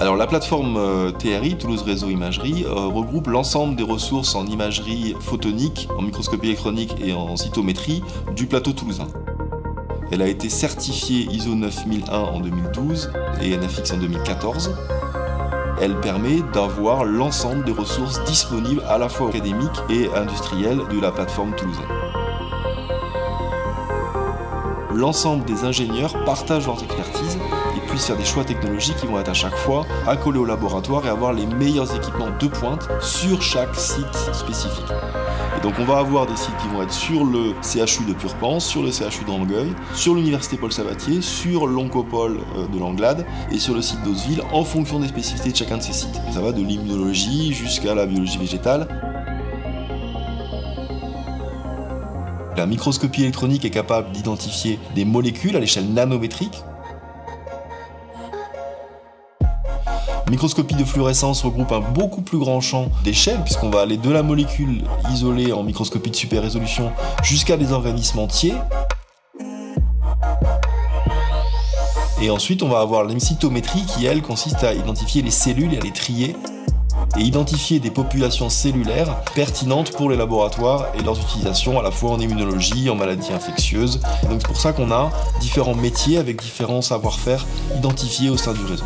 Alors la plateforme TRI, Toulouse Réseau Imagerie, regroupe l'ensemble des ressources en imagerie photonique, en microscopie électronique et en cytométrie du plateau toulousain. Elle a été certifiée ISO 9001 en 2012 et NFX en 2014. Elle permet d'avoir l'ensemble des ressources disponibles à la fois académiques et industrielles de la plateforme toulousaine. L'ensemble des ingénieurs partagent leurs expertises et puissent faire des choix technologiques qui vont être à chaque fois accolés au laboratoire et avoir les meilleurs équipements de pointe sur chaque site spécifique. Et donc on va avoir des sites qui vont être sur le CHU de Purpan, sur le CHU de Longueuil, sur l'université Paul Sabatier, sur l'Oncopole de Langlade et sur le site d'Hauteville en fonction des spécificités de chacun de ces sites. Et ça va de l'immunologie jusqu'à la biologie végétale. La microscopie électronique est capable d'identifier des molécules à l'échelle nanométrique. La microscopie de fluorescence regroupe un beaucoup plus grand champ d'échelle, puisqu'on va aller de la molécule isolée en microscopie de super résolution jusqu'à des organismes entiers. Et ensuite, on va avoir la cytométrie qui, elle, consiste à identifier les cellules et à les trier et identifier des populations cellulaires pertinentes pour les laboratoires et leurs utilisations à la fois en immunologie, en maladies infectieuses. Et donc c'est pour ça qu'on a différents métiers avec différents savoir-faire identifiés au sein du réseau.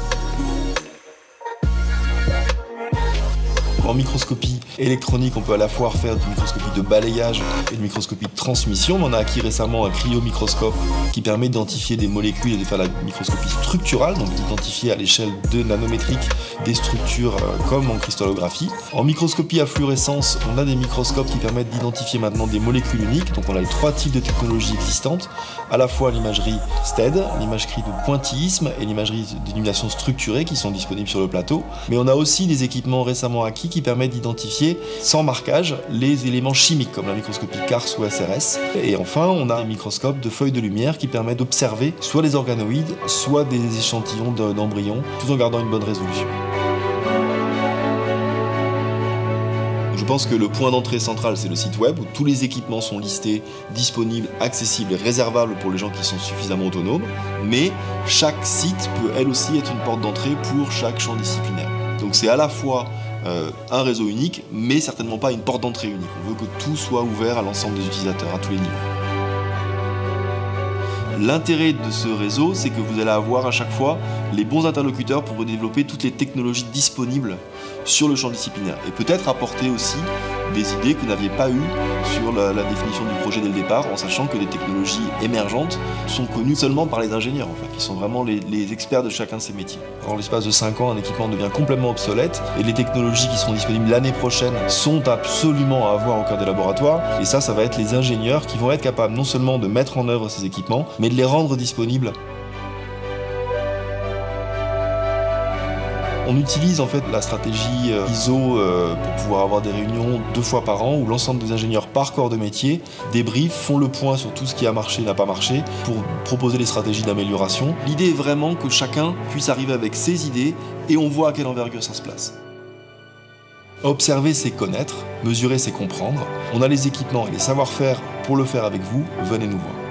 En microscopie électronique, on peut à la fois faire de microscopie de balayage et de microscopie de transmission. On a acquis récemment un cryomicroscope qui permet d'identifier des molécules et de faire la microscopie structurale, donc d'identifier à l'échelle de nanométrique des structures comme en cristallographie. En microscopie à fluorescence, on a des microscopes qui permettent d'identifier maintenant des molécules uniques. Donc on a les trois types de technologies existantes, à la fois l'imagerie STED, l'imagerie de pointillisme et l'imagerie d'illumination structurée qui sont disponibles sur le plateau. Mais on a aussi des équipements récemment acquis qui permettent d'identifier sans marquage les éléments chimiques comme la microscopie CARS ou SRS. Et enfin, on a un microscope de feuilles de lumière qui permet d'observer soit les organoïdes, soit des échantillons d'embryons, tout en gardant une bonne résolution. Je pense que le point d'entrée central, c'est le site web où tous les équipements sont listés, disponibles, accessibles et réservables pour les gens qui sont suffisamment autonomes. Mais chaque site peut elle aussi être une porte d'entrée pour chaque champ disciplinaire. Donc c'est à la fois un réseau unique, mais certainement pas une porte d'entrée unique. On veut que tout soit ouvert à l'ensemble des utilisateurs, à tous les niveaux. L'intérêt de ce réseau, c'est que vous allez avoir à chaque fois les bons interlocuteurs pour développer toutes les technologies disponibles sur le champ disciplinaire. Et peut-être apporter aussi des idées que vous n'aviez pas eues sur la définition du projet dès le départ, en sachant que les technologies émergentes sont connues seulement par les ingénieurs, en fait, qui sont vraiment les experts de chacun de ces métiers. En l'espace de 5 ans, un équipement devient complètement obsolète, et les technologies qui seront disponibles l'année prochaine sont absolument à avoir au cœur des laboratoires, et ça va être les ingénieurs qui vont être capables non seulement de mettre en œuvre ces équipements, mais de les rendre disponibles. On utilise en fait la stratégie ISO pour pouvoir avoir des réunions 2 fois par an où l'ensemble des ingénieurs par corps de métier débriefent, font le point sur tout ce qui a marché et n'a pas marché pour proposer des stratégies d'amélioration. L'idée est vraiment que chacun puisse arriver avec ses idées et on voit à quelle envergure ça se place. Observer, c'est connaître, mesurer, c'est comprendre. On a les équipements et les savoir-faire pour le faire avec vous, venez nous voir.